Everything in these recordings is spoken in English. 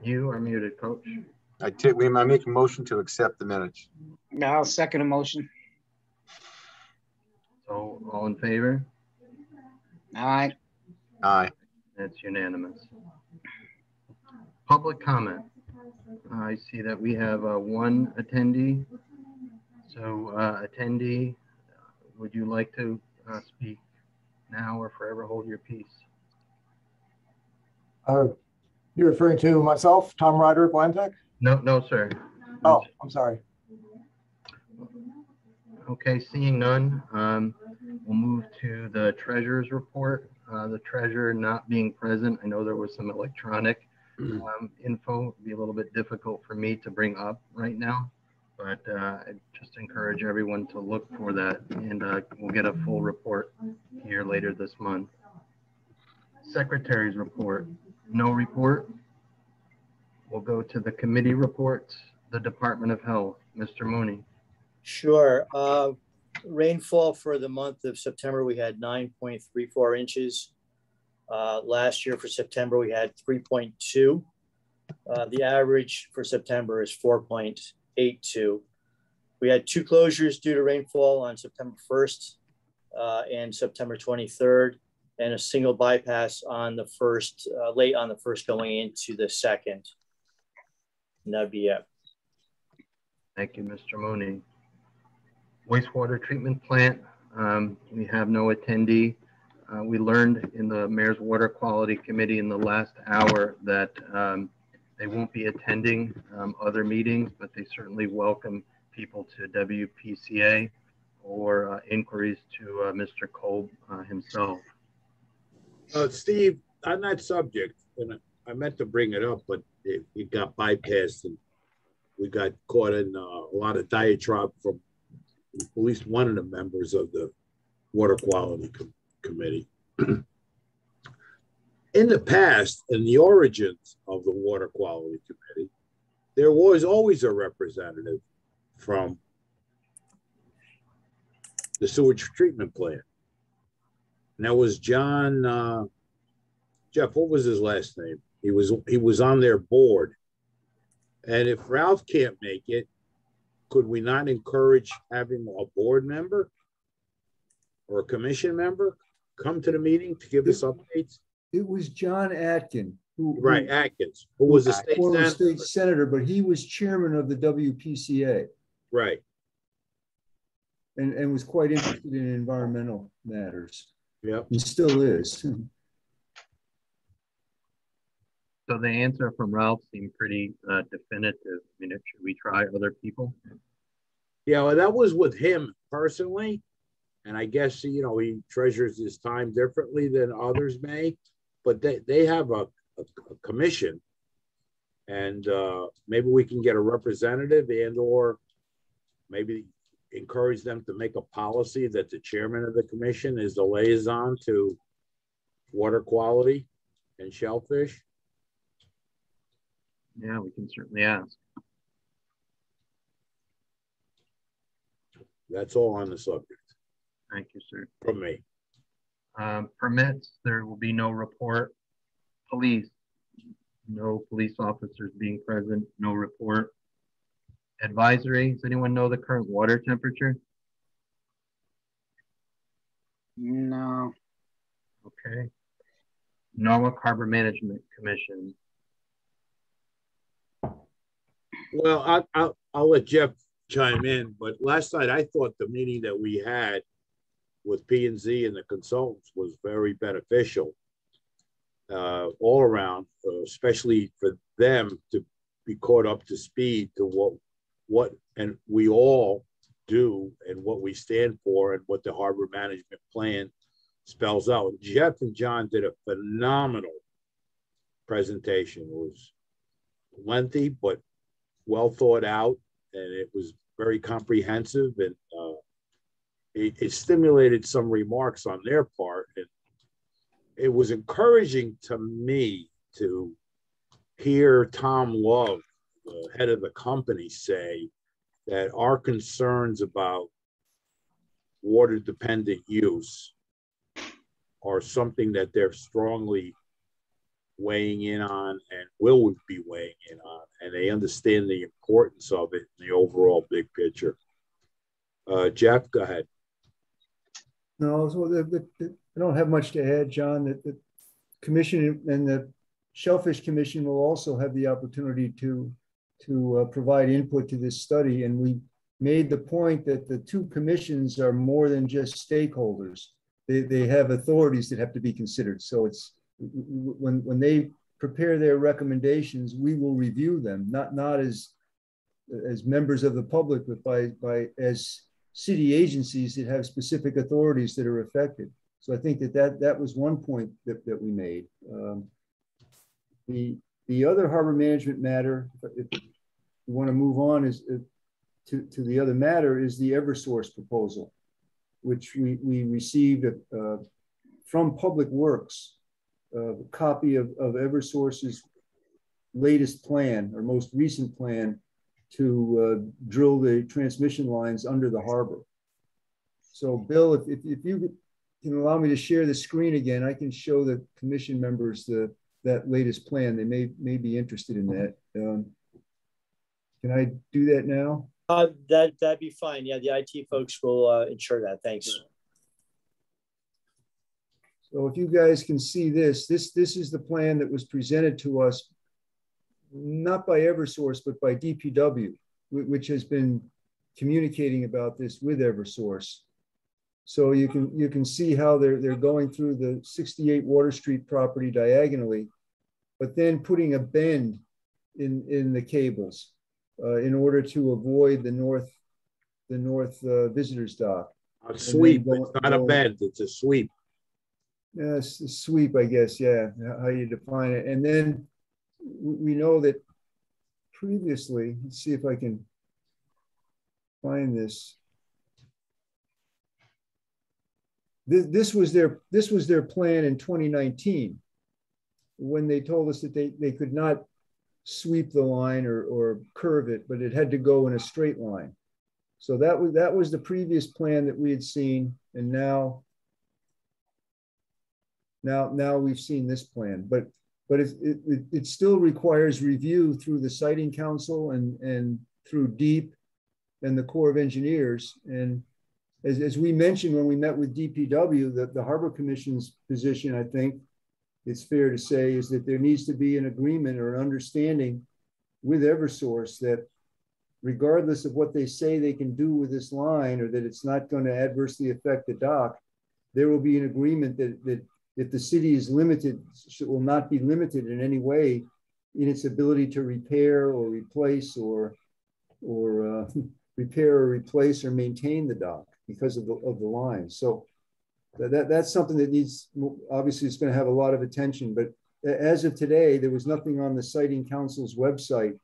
You are muted, Coach. I make a motion to accept the minutes. No, I'll second a motion. So all in favor? Aye. Aye. That's unanimous. Public comment. I see that we have one attendee. So attendee, would you like to speak now or forever hold your peace? You're referring to myself, Tom Ryder of Atlantic? No, sir. Oh, I'm sorry. Okay, seeing none, we'll move to the treasurer's report. The treasurer not being present, I know there was some electronic info. It'd be a little bit difficult for me to bring up right now, but I just encourage everyone to look for that, and we'll get a full report here later this month. Secretary's report, no report. We'll go to the committee reports, the Department of Health. Mr. Mooney. Sure. Rainfall for the month of September, we had 9.34 inches. Last year for September, we had 3.2. The average for September is 4.82. We had 2 closures due to rainfall on September 1st and September 23rd, and a single bypass on the 1st, late on the 1st going into the 2nd. And that'd be it. Thank you, Mr. Mooney. Wastewater treatment plant, we have no attendee. We learned in the Mayor's Water Quality Committee in the last hour that they won't be attending other meetings, but they certainly welcome people to WPCA or inquiries to Mr. Kolb himself. Steve, on that subject, and I meant to bring it up, but it got bypassed, and we got caught in a lot of diatribe from at least one of the members of the Water Quality Committee. In the past, in the origins of the Water Quality Committee, there was always a representative from the sewage treatment plant. And that was John, Jeff, what was his last name? He was on their board. And if Ralph can't make it, could we not encourage having a board member or a commission member come to the meeting to give us updates? It was John Atkin. Atkins, who was a state senator, but he was chairman of the WPCA. Right. And was quite interested in environmental matters. Yeah. He still is. So the answer from Ralph seemed pretty definitive. I mean, should we try other people? Yeah, well, that was with him personally. And I guess, you know, he treasures his time differently than others may. But they have a commission. And maybe we can get a representative and or maybe encourage them to make a policy that the chairman of the commission is the liaison to water quality and Shellfish. Yeah, we can certainly ask. That's all on the subject. Thank you, sir. From me. Permits, there will be no report. Police, no police officers being present, no report. Advisory, does anyone know the current water temperature? No. Okay. Norwalk Harbor Management Commission. Well, I'll let Jeff chime in, but last night I thought the meeting that we had with P&Z and the consultants was very beneficial all around, especially for them to be caught up to speed to what and we all do and what we stand for and what the harbor management plan spells out. Jeff and John did a phenomenal presentation. It was lengthy, but well thought out, and it was very comprehensive, and it stimulated some remarks on their part, and it was encouraging to me to hear Tom Love, the head of the company, say that our concerns about water dependent use are something that they're strongly weighing in on and will be weighing in on, and they understand the importance of it in the overall big picture. Jeff, go ahead. No, so I don't have much to add, John. The commission and the Shellfish Commission will also have the opportunity to provide input to this study. And we made the point that the two commissions are more than just stakeholders. They have authorities that have to be considered. So it's when they prepare their recommendations, we will review them, not as members of the public, but by as city agencies that have specific authorities that are affected. So I think that was one point that we made. The other harbor management matter, if you want to move on, is to the other matter, is the Eversource proposal, which we received from Public Works, a copy of Eversource's latest plan or most recent plan to drill the transmission lines under the harbor. So Bill, if you can allow me to share the screen again, I can show the commission members that latest plan. They may be interested in that. Can I do that now? That'd be fine. Yeah, the IT folks will ensure that. Thanks. So if you guys can see this is the plan that was presented to us, not by Eversource, but by DPW, which has been communicating about this with Eversource. So you can see how they're going through the 68 Water Street property diagonally, but then putting a bend in the cables in order to avoid the north visitors dock. A sweep. It's not a bend. It's a sweep. Yes, a sweep, I guess. Yeah, how you define it. And then we know that previously, let's see if I can find this. This was their plan in 2019 when they told us that they could not sweep the line or curve it, but it had to go in a straight line. So that was the previous plan that we had seen, and now we've seen this plan. But it still requires review through the Siting Council and through DEEP and the Corps of Engineers. And as we mentioned when we met with DPW, the Harbor Commission's position, I think it's fair to say, is that there needs to be an agreement or an understanding with Eversource that regardless of what they say they can do with this line, or that it's not going to adversely affect the dock, there will be an agreement that if the city is limited, it will not be limited in any way in its ability to repair or replace or repair or replace or maintain the dock because of the line. So that's something that needs, obviously it's going to have a lot of attention, but as of today, there was nothing on the Siting Council's website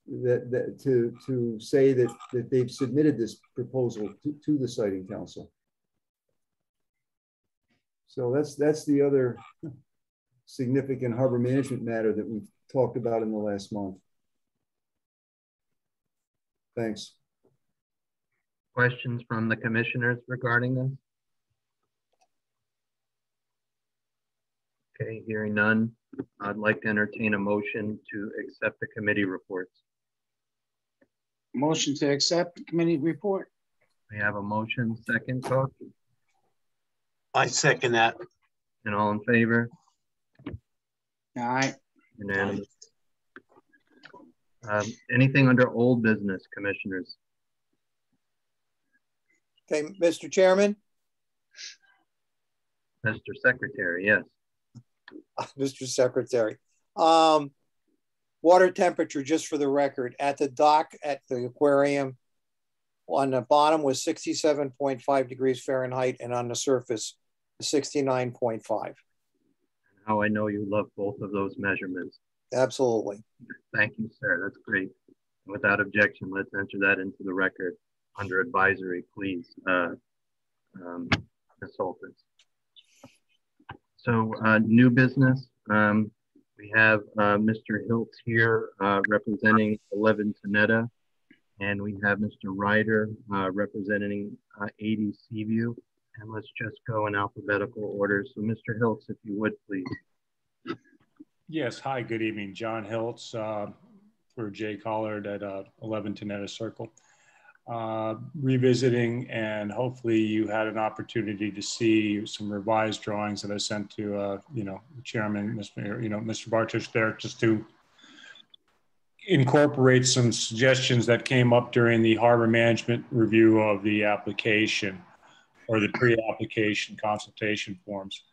to say that they've submitted this proposal to the Siting Council. So that's the other significant harbor management matter that we've talked about in the last month. Thanks. Questions from the commissioners regarding this? Okay, hearing none, I'd like to entertain a motion to accept the committee reports. Motion to accept the committee report. We have a motion, second, Cook, I second that. and all in favor? All right. Unanimous. Anything under old business, commissioners? Okay, Mr. Chairman. Mr. Secretary, yes. Mr. Secretary. Water temperature, just for the record, at the dock at the aquarium on the bottom was 67.5 degrees Fahrenheit, and on the surface 69.5. How I know you love both of those measurements. Absolutely. Thank you, sir. That's great. Without objection, let's enter that into the record under advisory, please, consultants. So new business, we have Mr. Hiltz here representing 11 Tenetta, and we have Mr. Ryder representing 80 Seaview. And let's just go in alphabetical order. So Mr. Hiltz, if you would, please. Yes, hi, good evening. John Hiltz for Jay Collard at 11 Tenetta Circle. Revisiting, and hopefully you had an opportunity to see some revised drawings that I sent to, the chairman, Mr. Bartich there, just to incorporate some suggestions that came up during the harbor management review of the application or the pre-application consultation forms.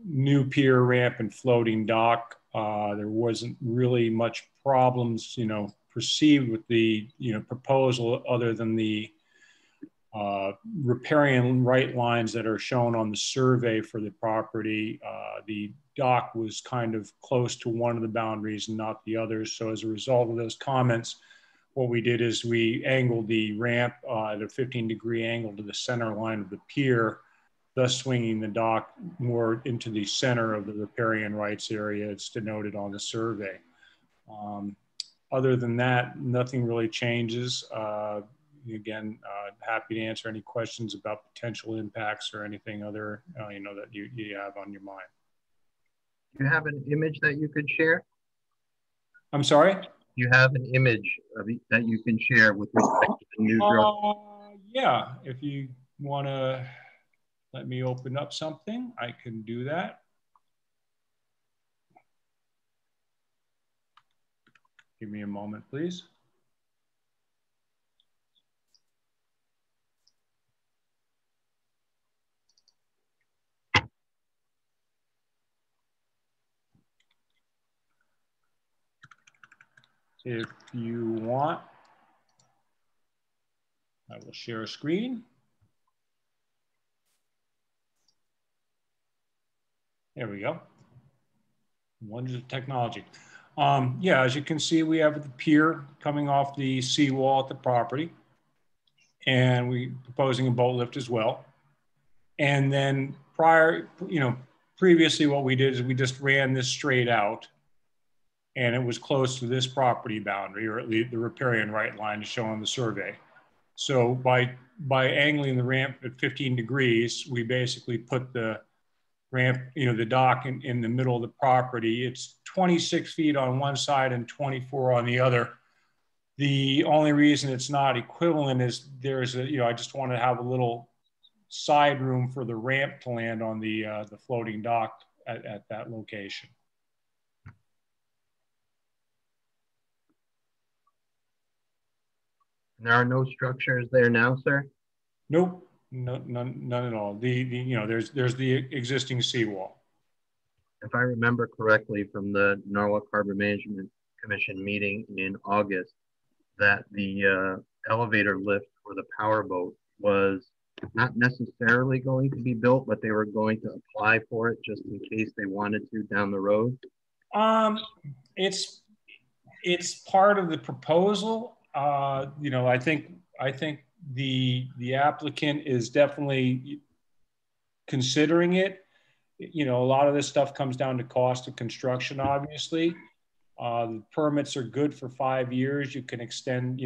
New pier, ramp, and floating dock. There wasn't really much problems, perceived with the, proposal other than the riparian right lines that are shown on the survey for the property. The dock was kind of close to one of the boundaries and not the others. So as a result of those comments, what we did is we angled the ramp at a 15-degree angle to the center line of the pier, thus swinging the dock more into the center of the riparian rights area. It's denoted on the survey. Other than that, nothing really changes. Again, happy to answer any questions about potential impacts or anything other, that you have on your mind. Do you have an image that you could share? I'm sorry? You have an image that you can share with respect to the new drawing? Yeah, if you want to let me open up something, I can do that. Give me a moment, please. If you want, I will share a screen. There we go. Wonders of technology. Yeah, as you can see, we have the pier coming off the seawall at the property, and we're proposing a boat lift as well. And then previously what we did is we just ran this straight out, and it was close to this property boundary, or at least the riparian right line is shown on the survey. So by angling the ramp at 15 degrees, we basically put the ramp, the dock in the middle of the property. It's 26 feet on one side and 24 on the other. The only reason it's not equivalent is there's I just want to have a little side room for the ramp to land on the floating dock at that location. There are no structures there now, sir? Nope, none at all. There's the existing seawall. If I remember correctly from the Norwalk Harbor Management Commission meeting in August, that the elevator lift for the powerboat was not necessarily going to be built, but they were going to apply for it just in case they wanted to down the road. It's part of the proposal. I think the applicant is definitely considering it. A lot of this stuff comes down to cost of construction, obviously. The permits are good for 5 years. You can extend,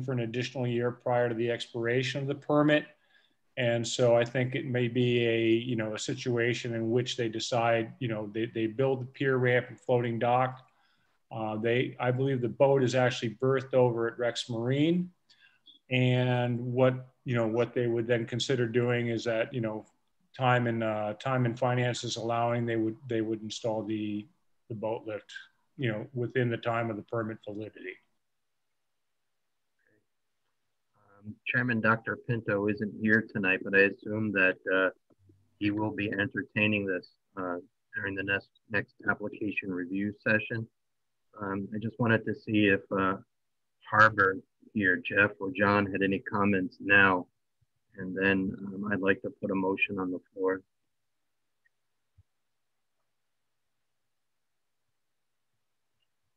for an additional year prior to the expiration of the permit. And so I think it may be a situation in which they decide, they build the pier, ramp, and floating dock. I believe the boat is actually berthed over at Rex Marine. And what they would then consider doing is that, time and finances allowing, they would install the boat lift, within the time of the permit validity. Chairman Dr. Pinto isn't here tonight, but I assume that he will be entertaining this during the next application review session. I just wanted to see if Harbor here, Jeff or John, had any comments now, and then I'd like to put a motion on the floor.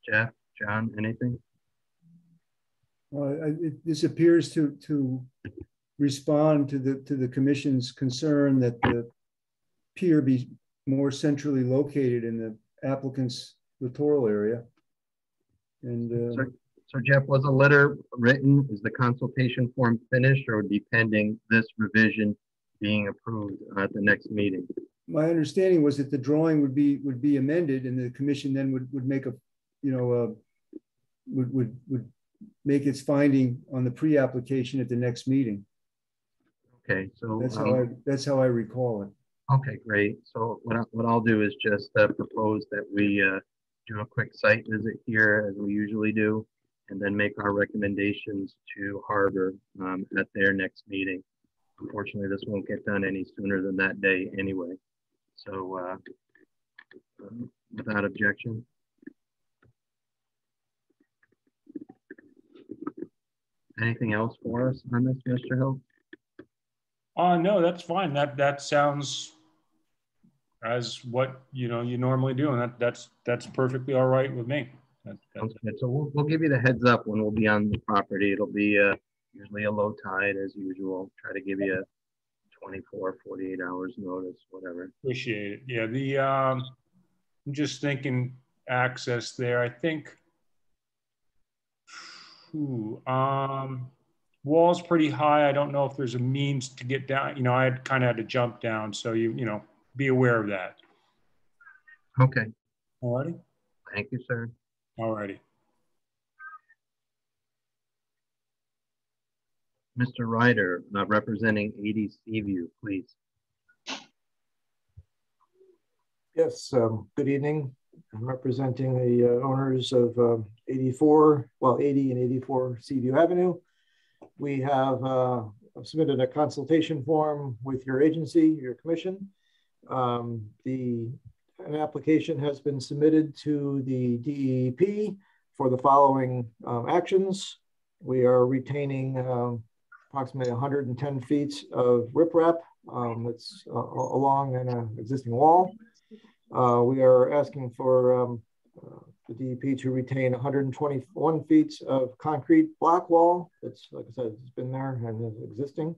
Jeff, John, anything? This appears to respond to the commission's concern that the pier be more centrally located in the applicant's littoral area. And So Jeff, was a letter written? Is the consultation form finished, or would be pending this revision being approved at the next meeting? My understanding was that the drawing would be amended, and the commission then would make a, you know, would make its finding on the pre-application at the next meeting. Okay, so That's how I recall it. okay, great. So what I'll do is just propose that we do a quick site visit here as we usually do, and then make our recommendations to Harbor at their next meeting. Unfortunately, this won't get done any sooner than that day anyway. So without objection. Anything else for us on this, Mr. Hill? No, that's fine. That sounds as what you normally do, and that's perfectly all right with me. Sounds good. So we'll give you the heads up when we'll be on the property. It'll be usually a low tide as usual. Try to give you a 24, 48 hours notice, whatever. Appreciate it. Yeah, I'm just thinking access there. I think wall's pretty high. I don't know if there's a means to get down. I kind of had to jump down, so be aware of that. Okay. All righty. Thank you, sir. All righty. Mr. Ryder, representing 80 Seaview, please. Yes, good evening. I'm representing the owners of 80 and 84 Seaview Avenue. We have submitted a consultation form with your agency, your commission. An application has been submitted to the DEP for the following actions. We are retaining approximately 110 feet of riprap that's along an existing wall. We are asking for the DEP to retain 121 feet of concrete block wall. That's, like I said, it's been there and is existing.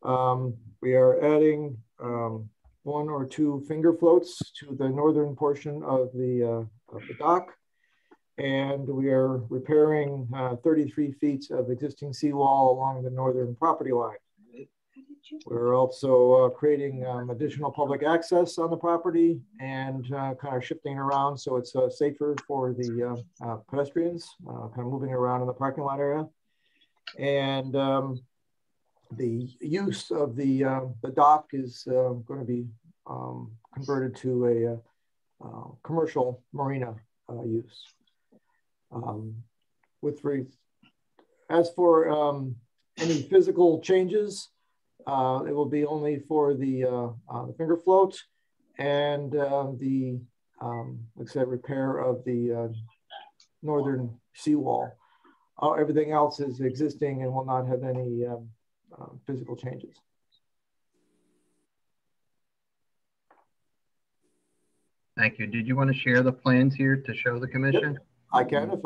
We are adding 1 or 2 finger floats to the northern portion of the dock. And we are repairing 33 feet of existing seawall along the northern property line. We're also creating additional public access on the property and kind of shifting around so it's safer for the pedestrians, kind of moving around in the parking lot area. And the use of the dock is going to be converted to a commercial marina use. As for any physical changes, it will be only for the finger float and the, like I said, repair of the northern seawall. Everything else is existing and will not have any physical changes. Thank you. Did you want to share the plans here to show the commission? Yep, I can if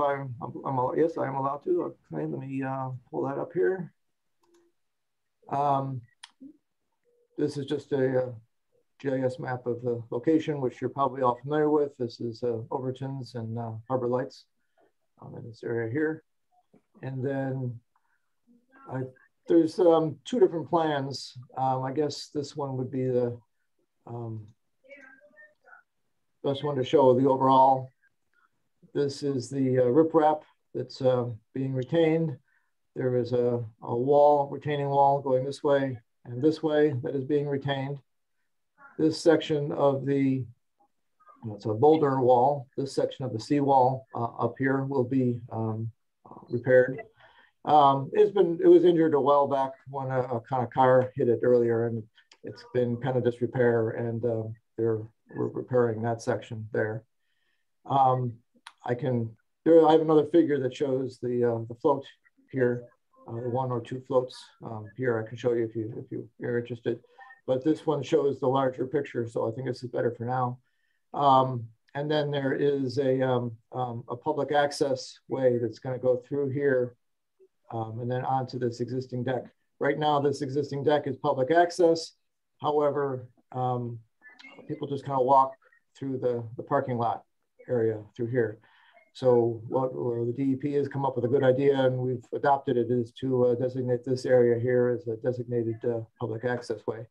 yes, I am allowed to. Okay, let me pull that up here. This is just a GIS map of the location, which you're probably all familiar with. This is Overton's and Harbor Lights in this area here. And then there's 2 different plans. I guess this one would be the best one to show the overall. This is the riprap that's being retained. There is a wall, retaining wall going this way and this way that is being retained. This section of the, it's a boulder wall. This section of the seawall up here will be repaired. It was injured a while back when a kind of car hit it earlier, and it's been kind of disrepair, and we're repairing that section there. I have another figure that shows the float here, 1 or 2 floats here. I can show you if you're interested, but this one shows the larger picture, so I think this is better for now. And then there is a public access way that's going to go through here and then onto this existing deck. Right now, this existing deck is public access. However, people just kind of walk through the parking lot area through here. So what the DEP has come up with a good idea, and we've adopted it, is to designate this area here as a designated public access way,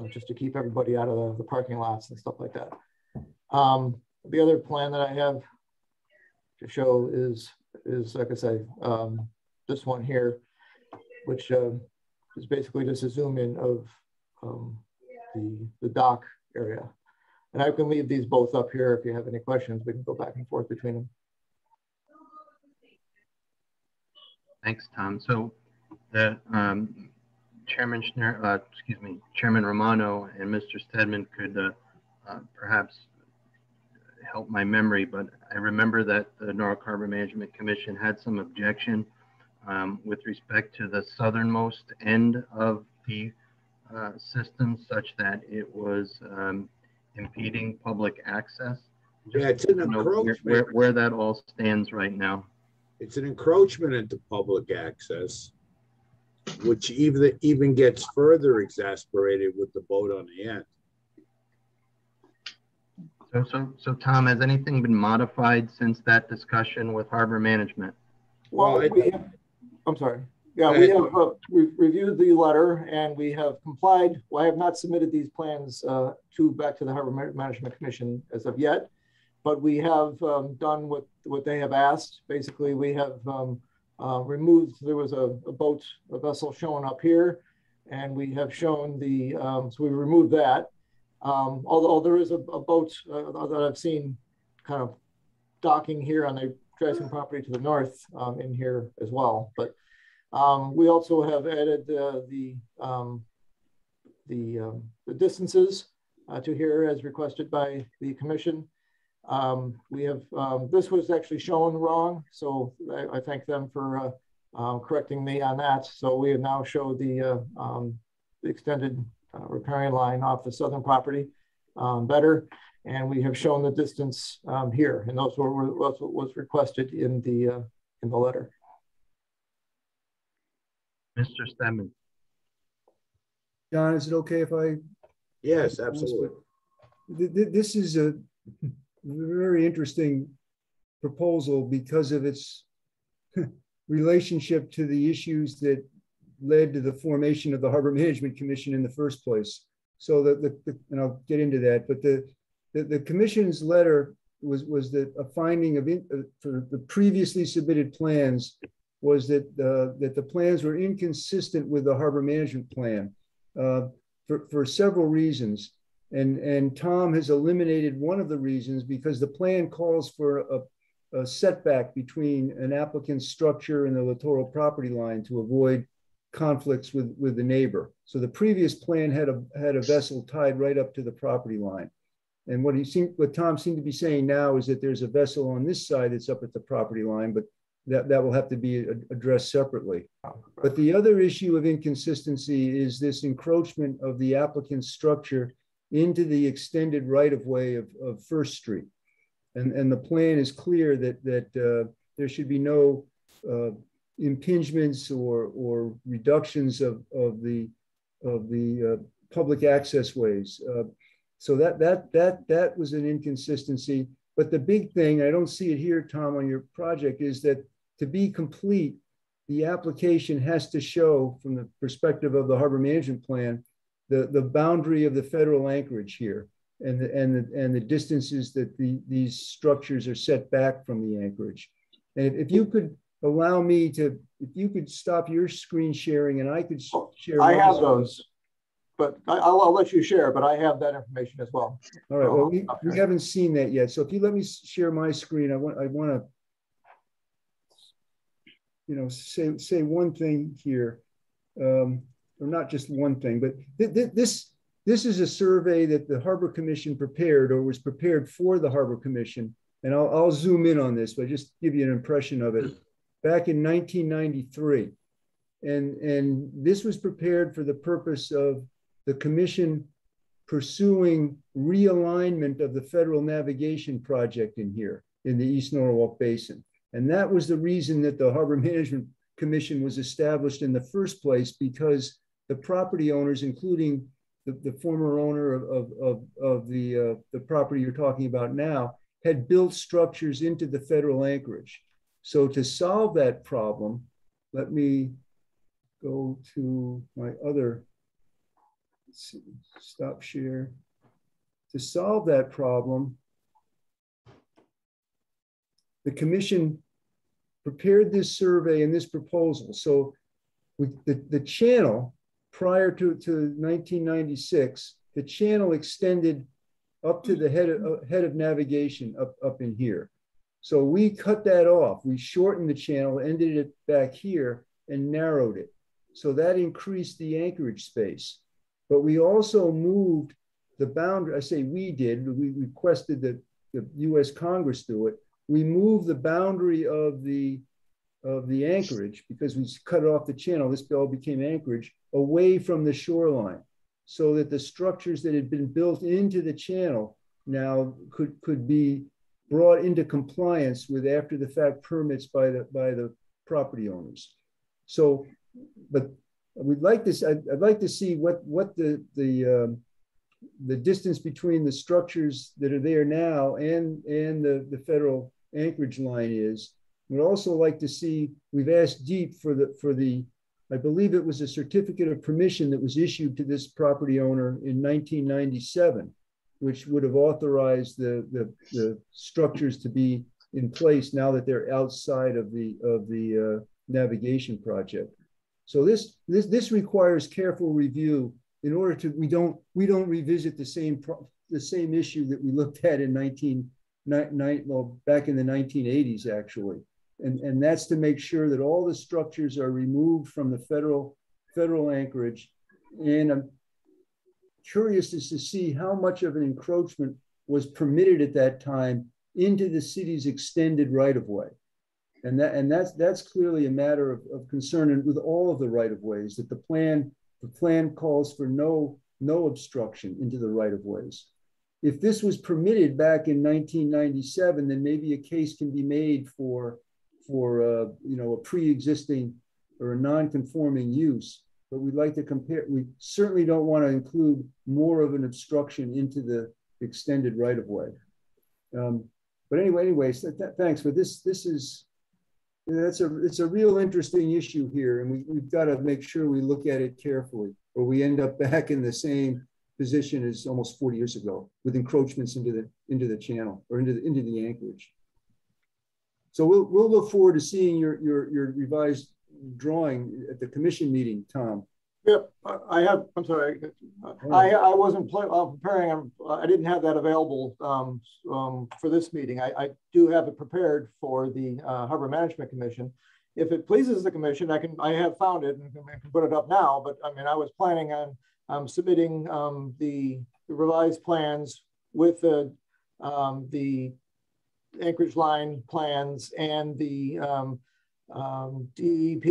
just to keep everybody out of the parking lots and stuff like that. The other plan that I have to show is like I say, this one here, which is basically just a zoom in of the dock area. And I can leave these both up here. If you have any questions, we can go back and forth between them. Thanks, Tom. So the Chairman Romano and Mr. Stedman could perhaps help my memory, but I remember that the Norfolk Harbor Management Commission had some objection with respect to the southernmost end of the system, such that it was impeding public access. Yeah, it's an encroachment. Where that all stands right now. It's an encroachment into public access, which even gets further exasperated with the boat on the end. So Tom, has anything been modified since that discussion with Harbor Management? Well, I'm sorry. Yeah, we've reviewed the letter and we have complied. Well, I have not submitted these plans back to the Harbor Management Commission as of yet, but we have done what they have asked. Basically, we have removed, there was a vessel showing up here, and we have shown so we removed that. Although there is a boat that I've seen kind of docking here on the Dresden property to the north in here as well. But we also have added the distances to here as requested by the commission. We have, this was actually shown wrong, so I thank them for correcting me on that. So we have now showed the extended riparian line off the southern property better, and we have shown the distance here, and those were what was requested in the letter. Mr. Stedman. John, is it okay if I? Yes, absolutely. This is a very interesting proposal because of its relationship to the issues that led to the formation of the Harbor Management Commission in the first place. So and I'll get into that, but the commission's letter was that a finding of for the previously submitted plans was that the plans were inconsistent with the Harbor Management Plan for several reasons. And Tom has eliminated one of the reasons because the plan calls for a setback between an applicant's structure and the littoral property line to avoid conflicts with the neighbor. So the previous plan had a vessel tied right up to the property line. And what Tom seemed to be saying now is that there's a vessel on this side that's up at the property line, but that will have to be addressed separately. But the other issue of inconsistency is this encroachment of the applicant's structure into the extended right-of-way of First Street. And the plan is clear that there should be no impingements or reductions of the public access ways. So that was an inconsistency. But the big thing, I don't see it here, Tom, on your project, is that to be complete, the application has to show, from the perspective of the Harbor Management Plan, the boundary of the federal anchorage here and the distances that these structures are set back from the anchorage. And if you could allow me to, if you could stop your screen sharing and I could share. I have those, but I'll let you share, but I have that information as well. All right, well, we haven't seen that yet. So if you let me share my screen, I want to, you know, say one thing here, or not just one thing, but this is a survey that the Harbor Commission prepared, or was prepared for the Harbor Commission. And I'll zoom in on this, but just give you an impression of it. Back in 1993. And this was prepared for the purpose of the commission pursuing realignment of the federal navigation project in here in the East Norwalk Basin. And that was the reason that the Harbor Management Commission was established in the first place, because the property owners, including the former owner of the property you're talking about now, had built structures into the federal anchorage. So to solve that problem, let me go to my other, stop share. To solve that problem, the commission prepared this survey and this proposal. So the channel prior to 1996, the channel extended up to the head of navigation up in here. So we cut that off. We shortened the channel, ended it back here and narrowed it. So that increased the anchorage space. But we also moved the boundary, I say we did, we requested that the US Congress do it. We moved the boundary of the anchorage because we cut off the channel, this all became anchorage, away from the shoreline so that the structures that had been built into the channel now could be brought into compliance with after the fact permits by the property owners. So, but we'd like this, I'd like to see what the distance between the structures that are there now and the federal anchorage line is. We'd also like to see, we've asked DEEP for the, I believe it was a certificate of permission that was issued to this property owner in 1997, which would have authorized the structures to be in place now that they're outside of the navigation project. So this requires careful review in order to, we don't revisit the same issue that we looked at in back in the 1980s actually. And that's to make sure that all the structures are removed from the federal anchorage. And I'm curious as to see how much of an encroachment was permitted at that time into the city's extended right-of-way. And that's clearly a matter of concern with all of the right-of-ways, that the plan calls for no obstruction into the right-of-ways. If this was permitted back in 1997, then maybe a case can be made for a pre-existing or a non-conforming use. But we'd like to compare. We certainly don't want to include more of an obstruction into the extended right-of-way. But anyways, thanks. But this is, it's a real interesting issue here, and we've got to make sure we look at it carefully, or we end up back in the same position as almost 40 years ago with encroachments into the channel or into the anchorage. So we'll look forward to seeing your revised drawing at the commission meeting, Tom. Yep, I have. I'm sorry, I wasn't preparing. I didn't have that available for this meeting. I do have it prepared for the Harbor Management Commission. If it pleases the commission, I have found it and can put it up now. But I mean, I was planning on submitting the revised plans with the anchorage line plans and the DEP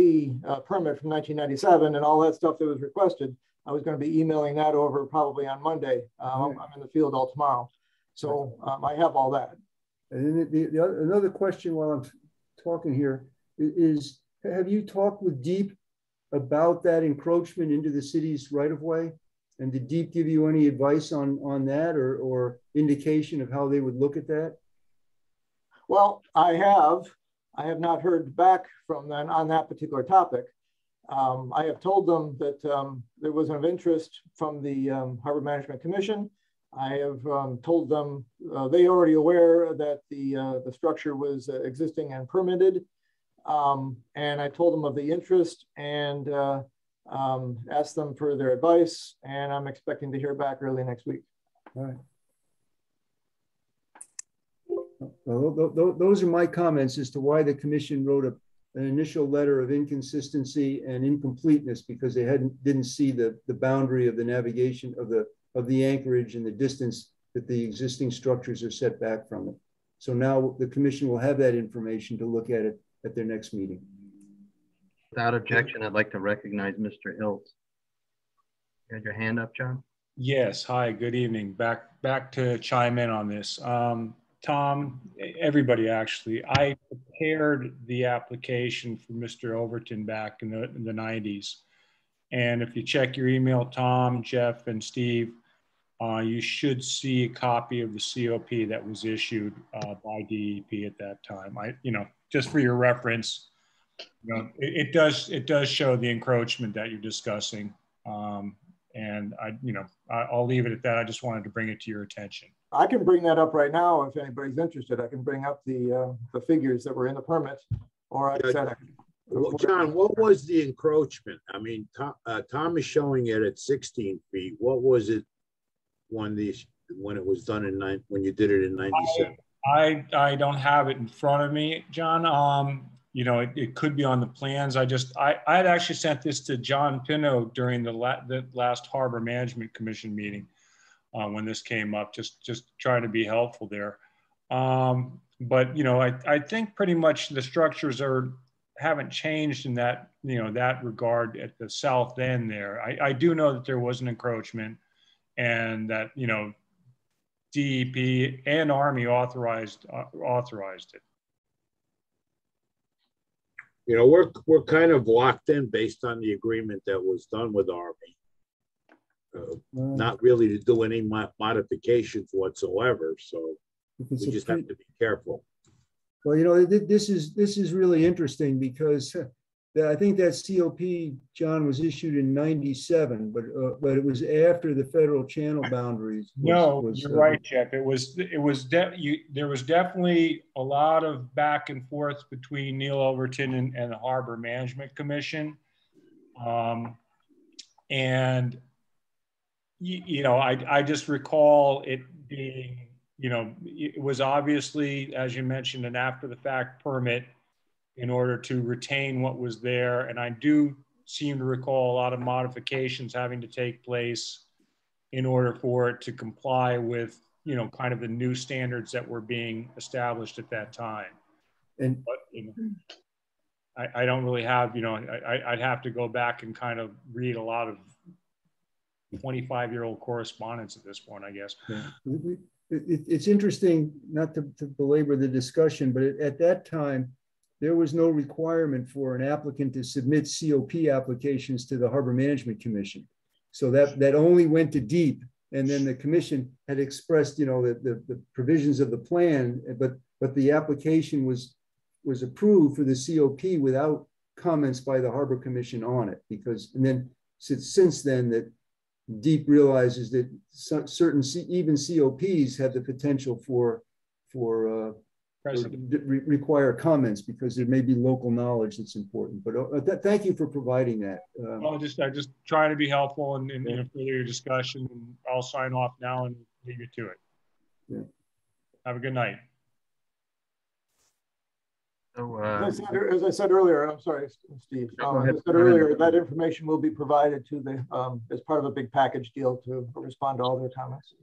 permit from 1997 and all that stuff that was requested. I was going to be emailing that over probably on Monday. I'm in the field all tomorrow. So I have all that. And then another question while I'm talking here is, have you talked with DEEP about that encroachment into the city's right-of-way? And did DEEP give you any advice on that or indication of how they would look at that? Well, I have not heard back from them on that particular topic. I have told them that there was of interest from the Harbor Management Commission. I have told them they already aware that the structure was existing and permitted. And I told them of the interest and asked them for their advice. And I'm expecting to hear back early next week. All right. Well, those are my comments as to why the commission wrote an initial letter of inconsistency and incompleteness, because they didn't see the boundary of the navigation of the anchorage and the distance that the existing structures are set back from it. So now the commission will have that information to look at it at their next meeting. Without objection, I'd like to recognize Mr. Iltz. You had your hand up, John? Yes. Hi, good evening. Back to chime in on this. Tom, everybody actually, I prepared the application for Mr. Overton back in the 90s. And if you check your email, Tom, Jeff, and Steve, you should see a copy of the COP that was issued by DEP at that time. Just for your reference, it does show the encroachment that you're discussing. And I'll leave it at that. I just wanted to bring it to your attention. I can bring that up right now if anybody's interested. I can bring up the figures that were in the permit, or I said, well, John, what was the encroachment? I mean, Tom is showing it at 16 feet. What was it when it was done when you did it in 97? I don't have it in front of me, John. It could be on the plans. I had actually sent this to John Pino during the last Harbor Management Commission meeting when this came up, just trying to be helpful there. But I think pretty much the structures haven't changed in that that regard at the south end there. I do know that there was an encroachment, and that DEP and Army authorized it. We're kind of locked in based on the agreement that was done with Army. Not really to do any modifications whatsoever. So we just have to be careful. Well, this is really interesting because I think that COP, John, was issued in 97, but it was after the federal channel boundaries. You're right, Jeff. There was definitely a lot of back and forth between Neil Overton and the Harbor Management Commission. And I just recall it being, it was obviously, as you mentioned, an after the fact permit in order to retain what was there. And I do seem to recall a lot of modifications having to take place in order for it to comply with, kind of the new standards that were being established at that time. And but, I don't really have, I'd have to go back and kind of read a lot of 25-year-old correspondence at this point, I guess. Yeah. It's interesting, not to belabor the discussion, but at that time, there was no requirement for an applicant to submit COP applications to the Harbor Management Commission. So that only went to DEEP, and then the commission had expressed, the provisions of the plan, but the application was approved for the COP without comments by the Harbor Commission on it, and then since then that DEEP realizes that certain even COPs have the potential for require comments because there may be local knowledge that's important. But thank you for providing that. Well, I just try to be helpful in further your discussion. And I'll sign off now and leave you to it. Yeah. Have a good night. So, as I said earlier, I'm sorry, Steve. As I said earlier, that information will be provided to the as part of a big package deal to respond to all their comments.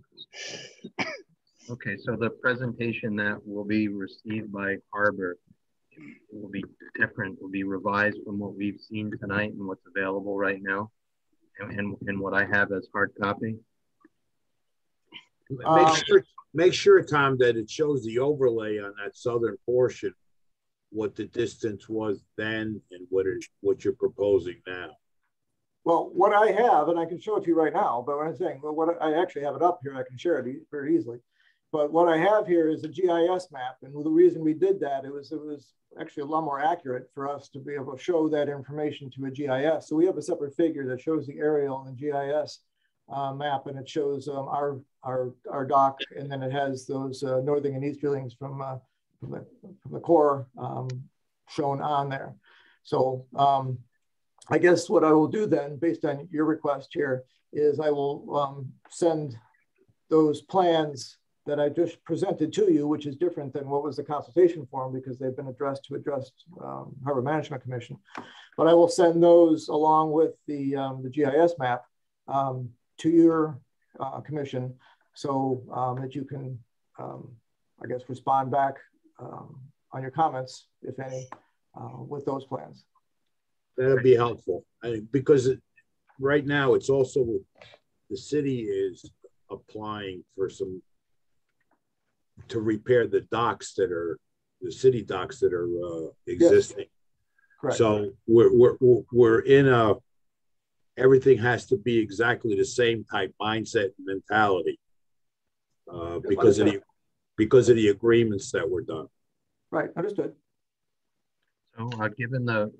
Okay, so the presentation that will be received by Harbor will be different, will be revised from what we've seen tonight and what's available right now, and what I have as hard copy. Make sure, Tom, that it shows the overlay on that southern portion, what the distance was then and what you're proposing now. Well, what I have, and I can show it to you right now, but what I'm saying, I actually have it up here, I can share it very easily. But what I have here is a GIS map, and the reason we did that, it was actually a lot more accurate for us to be able to show that information to a GIS. So we have a separate figure that shows the aerial and the GIS map, and it shows our dock, and then it has those northern and easterlings from the core shown on there. So I guess what I will do then, based on your request here, is I will send those plans that I just presented to you, which is different than what was the consultation form because they've been addressed to Harbor Management Commission. But I will send those along with the GIS map to your commission so that you can, I guess, respond back on your comments, if any, with those plans. That'll be helpful because right now it's also, the city is applying for to repair the docks that are, the city docks that are existing. Yes. So we're in everything has to be exactly the same type mindset and mentality because of the agreements that were done. Right, understood. So given the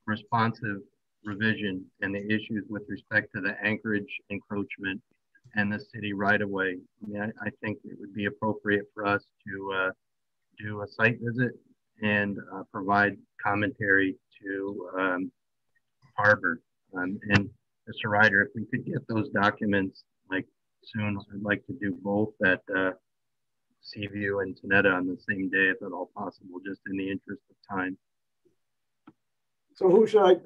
responsive revision and the issues with respect to the anchorage encroachment and the city right-of-way, I mean, I think it would be appropriate for us to do a site visit and provide commentary to Harbor. And Mr. Ryder, if we could get those documents like soon, I'd like to do both at Seaview and Tenetta on the same day, if at all possible, just in the interest of time. So who should I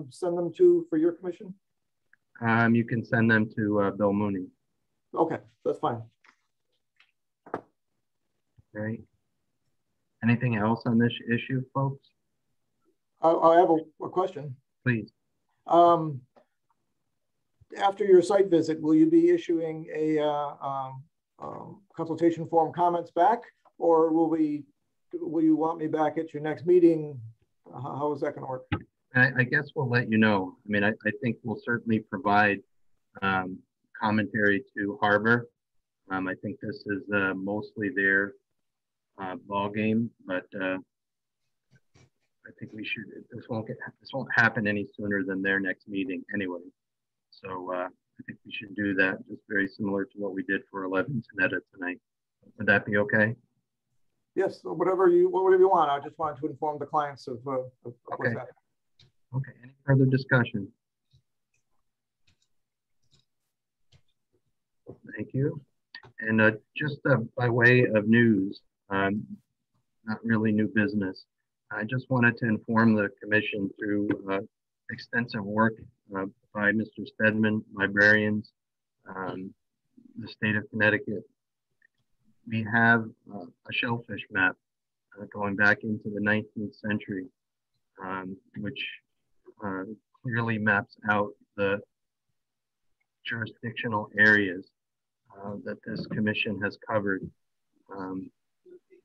send them to for your commission? You can send them to Bill Mooney. Okay, that's fine. Right. Anything else on this issue, folks? I have a question. Please. After your site visit, will you be issuing a consultation form comments back, or will you want me back at your next meeting? How is that going to work? I guess we'll let you know. I mean, I think we'll certainly provide commentary to Harbor. I think this is mostly their ball game, but I think we should. This won't happen any sooner than their next meeting anyway. So I think we should do that, just very similar to what we did for 11 Tenetta tonight. Would that be okay? Yes, so whatever you want. I just wanted to inform the clients of what's happening. Okay. Any further discussion? Thank you. And just by way of news, not really new business, I just wanted to inform the commission through extensive work by Mr. Stedman, librarians, the state of Connecticut. We have a shellfish map going back into the 19th century, which clearly maps out the jurisdictional areas that this commission has covered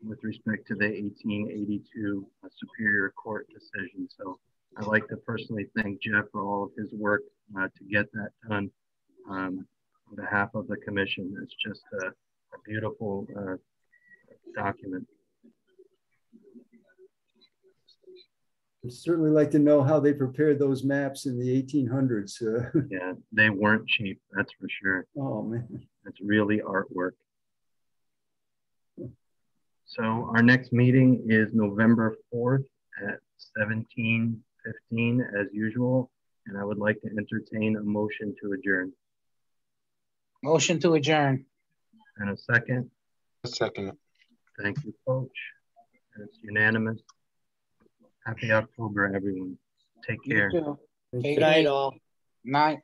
with respect to the 1882 Superior Court decision. So I'd like to personally thank Jeff for all of his work to get that done on behalf of the commission. It's just a beautiful document. I'd certainly like to know how they prepared those maps in the 1800s. Yeah, they weren't cheap, that's for sure. Oh, man. It's really artwork. So our next meeting is November 4th at 17:15 as usual. And I would like to entertain a motion to adjourn. Motion to adjourn. And a second. A second. Thank you, Coach. And it's unanimous. Happy October, everyone. Take care. You too. Good night, all. Night.